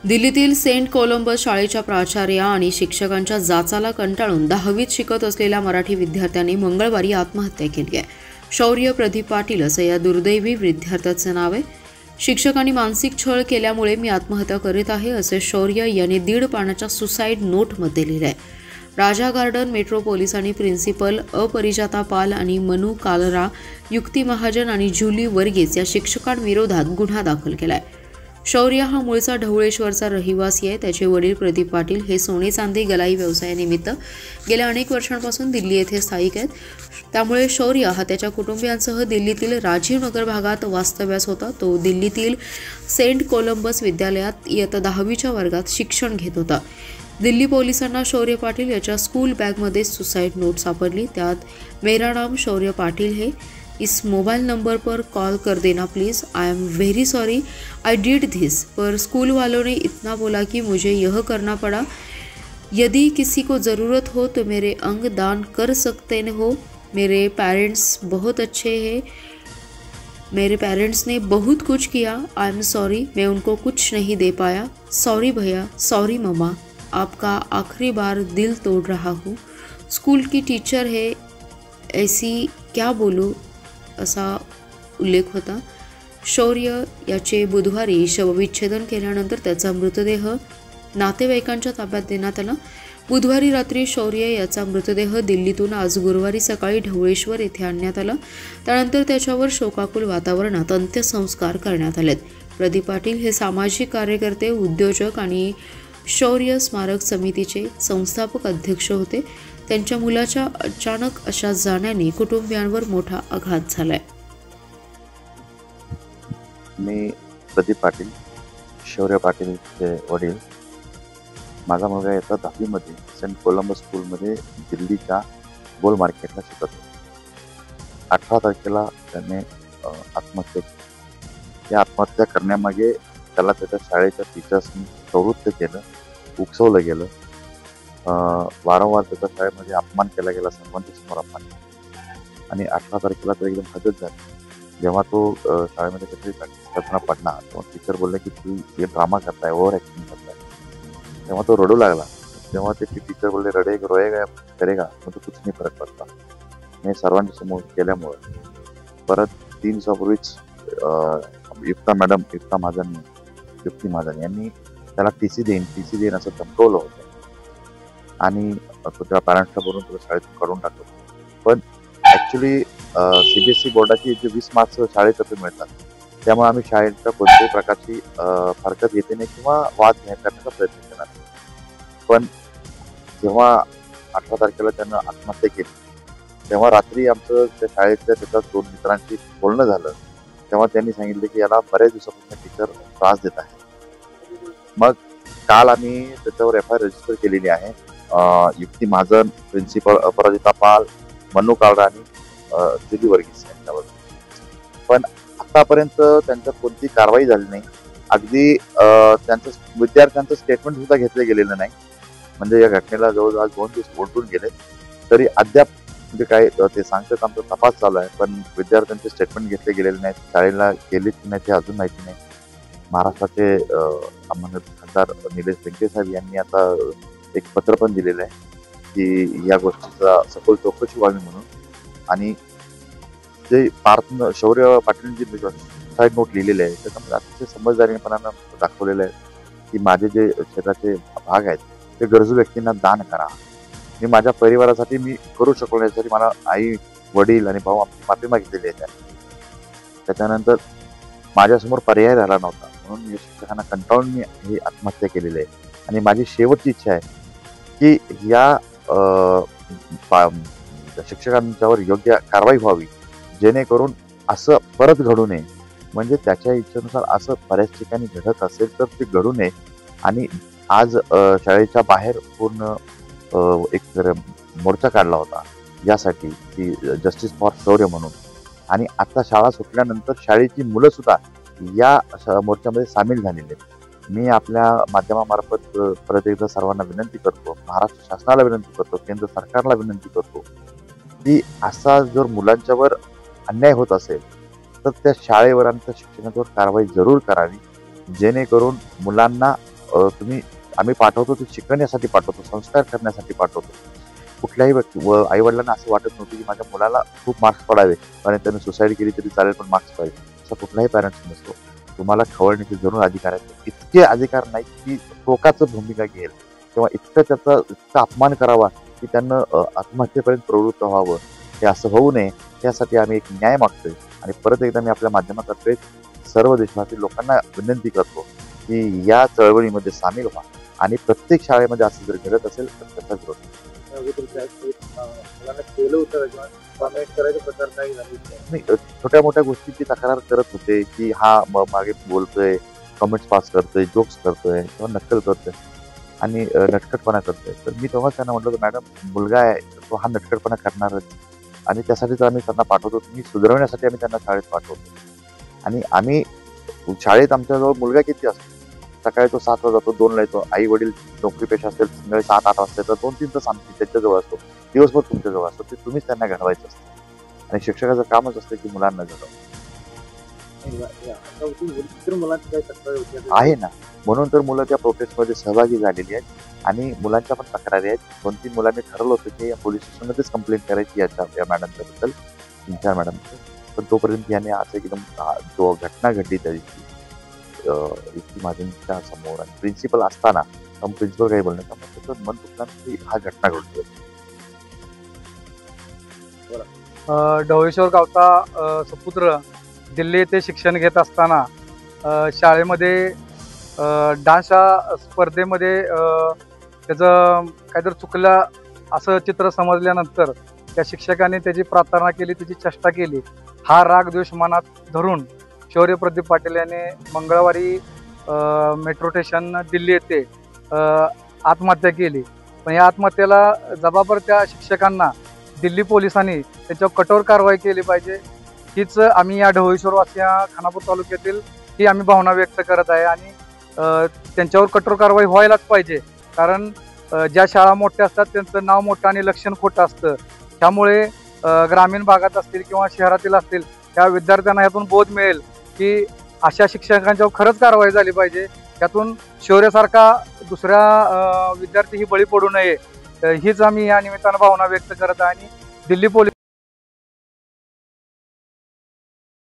दिल्लीतील Saint Columbus शाळेच्या प्राचार्या आणि शिक्षकांच्या जाचाला कंटाळून 10वीत शिकत असलेल्या मराठी विद्यार्थ्यांनी मंगळवारी आत्महत्या केली आहे. शौर्य प्रदीप पाटील असं या दुर्दैवी विद्यार्थ्याचं नाव आहे. शिक्षकांनी मानसिक छळ केल्यामुळे मी आत्महत्या करीत आहे असे शौर्य यांनी 1.5 पानाच्या सुसाईड नोटमध्ये लिहिलं आहे. राजा गार्डन मेट्रो पोलिसांनी प्रिन्सिपल अपरिजाता पाल आणि मनू कालरा, युक्ती महाजन आणि जुली वर्गीस या शिक्षकांविरोधात गुन्हा दाखल केला आहे. शौर्य हा मूळचा ढवळेश्वरचा रहिवासी आहे. त्याचे वडील प्रदीप पाटील हे सोने चांदी गलाई व्यवसायानिमित्त गेल्या अनेक वर्षांपासून दिल्ली येथे स्थायिक आहेत. त्यामुळे शौर्य हा त्याच्या कुटुंबियांसह दिल्लीतील राजीव नगर भागात वास्तव्यास होता. तो दिल्लीतील सेंट कोलंबस विद्यालयात इयत्ता 10वीच्या वर्गात शिक्षण घेत होता. दिल्ली पोलिसांना शौर्य पाटील याच्या स्कूल बॅगमध्ये सुसाइड नोट सापडली. त्यात मेरा नाम शौर्य पाटिल है, इस मोबाइल नंबर पर कॉल कर देना please, I am very sorry I did this, पर स्कूल वालों ने इतना बोला कि मुझे यह करना पड़ा. यदि किसी को ज़रूरत हो तो मेरे अंग दान कर सकते हो. मेरे पेरेंट्स बहुत अच्छे हैं, मेरे पेरेंट्स ने बहुत कुछ किया. आई एम सॉरी, मैं उनको कुछ नहीं दे पाया. सॉरी भैया, सॉरी मम्मा, आपका आखिरी बार दिल तोड़ रहा हूँ. स्कूल की टीचर है, ऐसी क्या बोलूँ असा उल्लेख होता. शौर्य याचे बुधवारी शवविच्छेदन केल्यानंतर त्याचा मृतदेह नातेवाईकांच्या ताब्यात देण्यात आला. बुधवारी रात्री शौर्य याचा मृतदेह दिल्लीतून आज गुरुवारी सकाळी ढवळेश्वर येथे आणण्यात आला. त्यानंतर त्याच्यावर शोकाकुल वातावरणात अंत्यसंस्कार करण्यात आलेत. प्रदीप पाटील हे सामाजिक कार्यकर्ते, उद्योजक आणि शौर्य स्मारक समितीचे संस्थापक अध्यक्ष होते. त्यांच्या मुलाच्या अचानक अशा जाण्याने कुटुंबियांवर मोठा आघात झालाय. मी प्रदीप पाटील, शौर्य पाटीलचे वडील. माझा मुलगा येता 10वीमध्ये सेंट कोलंबस स्कूलमध्ये दिल्लीच्या गोल मार्केटला शिकत होता. 18 तारखेला त्याने आत्महत्या केली. या आत्महत्या करण्यामागे त्याला त्याच्या शाळेच्या टीचर्सनी प्रवृत्त केलं, उकसवलं गेलं. वारंवार त्याच्या शाळेमध्ये अपमान केला गेला, सर्वांच्या समोर अपमान केला. आणि 18 तारखेला तो एकदम हदत झाला. जेव्हा तो शाळेमध्ये काहीतरी प्रॅक्टिस करताना पडला तेव्हा टीचर बोलले की तू हे ड्रामा करताय, ओव्हर ॲक्टिंग करताय. तेव्हा तो रडू लागला. तेव्हा त्याची टीचर बोलले रोएगा करेगा मग तो कुछ नाही फरक पडता. हे सर्वांच्या समोर केल्यामुळं परत 3 दिवसापूर्वीच युक्ती महाजन यांनी त्याला टीसी देईन असं धमकवलं होतं आणि तो त्या पॅरेंट्सला बोलून तुला शाळेतून काढून टाकलं. पण ॲक्च्युली CBSE बोर्डाची जे 20 मार्क्स शाळेतर्फे मिळतात त्यामुळे आम्ही शाळेच्या कोणत्याही प्रकारची हरकत घेते नाही किंवा वाद करण्याचा प्रयत्न केला. पण जेव्हा 18 तारखेला त्यानं आत्महत्या केली तेव्हा रात्री आमचं त्या शाळेतल्या त्याच्या 2 मित्रांशी बोलणं झालं. तेव्हा त्यांनी सांगितलं की याला बऱ्याच दिवसापासून टीचर त्रास देत आहे. मग काल आम्ही त्याच्यावर FIR रजिस्टर केलेली आहे. युक्ती महाजन, प्रिन्सिपल अपराजिता पाल, मनू कालरा आणि जुली वर्गीस यांच्यावर. पण आतापर्यंत त्यांच्यावर कोणती कारवाई झाली नाही. अगदी त्यांचं विद्यार्थ्यांचं स्टेटमेंट सुद्धा घेतलं गेलेलं नाही. म्हणजे या घटनेला जवळजवळ 2 दिवस उलटून गेले तरी अद्याप म्हणजे काय ते सांगतात आमचा तपास चालू आहे. पण विद्यार्थ्यांचे स्टेटमेंट घेतले गेलेले नाहीत. शाळेला गेलेत की नाही ते अजून माहिती नाही. महाराष्ट्राचे खासदार निलेश लंके साहेब यांनी आता एक पत्र पण दिलेलं आहे की या गोष्टीचा सखोल चौकशी व्हावी म्हणून. आणि जे शौर्य पाटील जी सुसाईड नोट लिहिलेले आहे त्याच्यामध्ये अतिशय समजदारीपणानं दाखवलेलं आहे की माझे जे शरीराचे भाग आहेत ते गरजू व्यक्तींना दान करा. मी माझ्या परिवारासाठी मी करू शकलो नाही तरी मला आई, वडील आणि भाऊ आमची माफी मागितलेली आहे. त्याच्यानंतर माझ्यासमोर पर्याय राहिला नव्हता म्हणून या शिक्षकांना कंटाळून मी ही आत्महत्या केलेली आहे. आणि माझी शेवटची इच्छा आहे की या शिक्षकांच्यावर योग्य कारवाई व्हावी जेणेकरून असं परत घडू नये. म्हणजे त्याच्या इच्छेनुसार असं बऱ्याच ठिकाणी घडत असेल तर ते घडू नये. आणि आज शाळेच्या बाहेर पूर्ण एक मोर्चा काढला होता यासाठी की जस्टिस फॉर शौर्य म्हणून. आणि आता शाळा सुटल्यानंतर शाळेची मुलं सुद्धा या मोर्चामध्ये सामील झालेले आहेत. मी आपल्या माध्यमामार्फत परत एकदा सर्वांना विनंती करतो, महाराष्ट्र शासनाला विनंती करतो, केंद्र सरकारला विनंती करतो की असा जर मुलांच्यावर अन्याय होत असेल तर त्या शाळेवर आणि त्या शिक्षकांवर कारवाई जरूर करावी जेणेकरून मुलांना तुम्ही आम्ही पाठवतो ते शिकवण्यासाठी पाठवतो, संस्कार करण्यासाठी पाठवतो. कुठल्याही व्यक्ती व आई वडिलांना असं वाटत नव्हतं की माझ्या मुलाला खूप मार्क्स पडावे आणि त्याने सुसाईड केली तरी चालेल पण मार्क्स पाहिजे, असा कुठलाही पॅरेंट्स नसतो. तुम्हाला खवळण्याचे जरूर अधिकार आहेत. इतके अधिकार नाही की टोकाचं भूमिका घेईल किंवा इतका अपमान करावा की त्यांना आत्महत्येपर्यंत प्रवृत्त व्हावं. हे असं होऊ नये यासाठी आम्ही एक न्याय मागतोय. आणि परत एकदा मी आपल्या माध्यमातर्फे सर्व देशभरातील लोकांना विनंती करतो की या चळवळीमध्ये सामील व्हा आणि प्रत्येक शाळेमध्ये असं जर घडत असेल तर त्याचा विरोध नाही. छोट्या मोठ्या गोष्टीची तक्रार करत होते की हा मागे बोलतोय, कमेंट्स पास करतोय, जोक्स करतोय किंवा नक्कल करतोय आणि नटखटपणा करतोय. तर मी तेव्हाच त्यांना म्हटलं की मॅडम मुलगा आहे तो हा नटखटपणा करणारच आणि त्यासाठीच आम्ही त्यांना पाठवतो. तुम्ही सुधारवण्यासाठी आम्ही त्यांना शाळेत पाठवतो. आणि आम्ही शाळेत आमच्याजवळ मुलगा किती असतो, सकाळी तो 7 ला जातो, 2 ला येतो. आई वडील नोकरीपेक्षा असेल संध्याकाळी 7-8 वाजता येतात. 2-3 तास आमची त्यांच्याजवळ असतो, दिवसभर तुमच्याजवळ असतो. ते तुम्हीच त्यांना घडवायचं असतं आणि शिक्षकाचं कामच असतं की मुलांना घडवणं आहे ना. म्हणून तर मुलं त्या प्रोटेस्टमध्ये सहभागी झालेली आहेत आणि मुलांच्या पण तक्रारी आहेत. 2-3 मुलांनी ठरवलं होतं की या पोलीस स्टेशनमध्येच कंप्लेंट करायची या मॅडमच्याबद्दल, 3-4 मॅडमचं. पण तोपर्यंत याने असं एकदम जो घटना घडली त्या दिवशी युक्ती महाजनच्या समोर आणि प्रिन्सिपल असताना प्रिन्सिपल काही बोलण्याचा त्याचं मन दुखलं की हा घटना घडतोय. ढवळेश्वर गावचा सुपुत्र दिल्ली येथे शिक्षण घेत असताना शाळेमध्ये डान्सच्या स्पर्धेमध्ये त्याचं काहीतरी चुकलं असं चित्र समजल्यानंतर त्या शिक्षकाने त्याची प्रार्थना केली, त्याची चेष्टा केली. हा राग द्वेष मनात धरून शौर्य प्रदीप पाटील याने मंगळवारी मेट्रो स्टेशन दिल्ली येथे आत्महत्या केली. पण या आत्महत्येला जबाबदार त्या शिक्षकांना दिल्ली पोलिसांनी त्याच्यावर कठोर कारवाई केली पाहिजे, हीच आम्ही या ढवळेश्वरवासिया खानापूर तालुक्यातील ही आम्ही भावना व्यक्त करत आहे. आणि त्यांच्यावर कठोर कारवाई व्हायलाच पाहिजे, कारण ज्या शाळा मोठ्या असतात त्यांचं नाव मोठं आणि लक्षण खोटं असतं. त्यामुळे ग्रामीण भागात असतील किंवा शहरातील असतील त्या विद्यार्थ्यांना यातून बोध मिळेल की अशा शिक्षकांच्यावर खरंच कारवाई झाली पाहिजे. त्यातून शौर्यासारखा दुसऱ्या विद्यार्थी ही बळी पडू नये, हीच आम्ही या निमित्तानं भावना व्यक्त करत आहे. आणि दिल्ली पोलीस